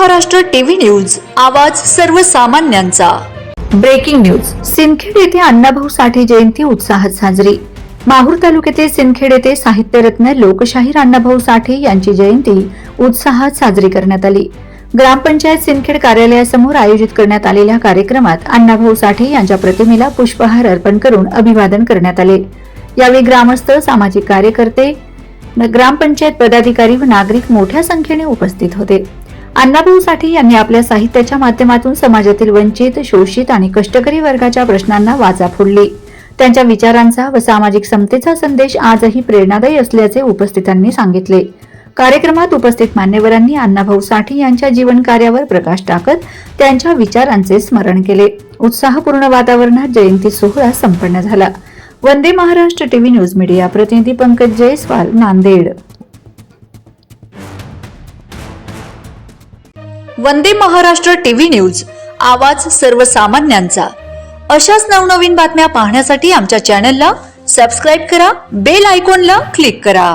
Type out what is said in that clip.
Maharashtra TV news, आवाज सर्वसामान्यांचा। Breaking news. Sindkhed येथे अण्णाभाऊ साठे जयंती उत्साहात साजरी। माहूर तालुक्यातील सिंदखेड येथे साहित्यरत्न लोकशाहीर अण्णाभाऊ साठे यांची जयंती उत्साहात साजरी करण्यात आली। ग्रामपंचायत सिंदखेड कार्यालयासमोर आयोजित करण्यात आलेल्या कार्यक्रमात अण्णाभाऊ साठे यांच्या प्रतिमेला पुष्पहार अर्पण करून अभिवादन करण्यात आले। यावेळी ग्रामस्थ, सामाजिक कार्यकर्ते, ग्रामपंचायत पदाधिकारी व नागरिक मोठ्या संख्येने उपस्थित होते। अण्णाभाऊ साठे यांनी आपल्या साहित्याच्या माध्यमातून समाजातील वंचित, शोषित आणि कष्टकरी वर्गाच्या प्रश्नांना वाचा फोडली। त्यांच्या विचारांचा व सामाजिक समतेचा संदेश आजही प्रेरणादायी असल्याचे उपस्थितांनी सांगितले। कार्यक्रमात उपस्थित मान्यवरांनी अण्णाभाऊ साठे यांच्या जीवन कार्यावर प्रकाश टाकत त्यांच्या विचारांचे स्मरण केले। उत्साहपूर्ण वातावरणात जयंती सोहळा संपन्न झाला। Vande Maharashtra TV news media प्रतिनिधी पंकज जयस्वाल, नांदेड। वंदे महाराष्ट्र टीव्ही न्यूज, आवाज सर्वसामान्यांचा। अशाच नवनवीन बातम्या पाहण्यासाठी आमच्या चॅनलला सबस्क्राइब करा, बेल आयकॉनला क्लिक करा।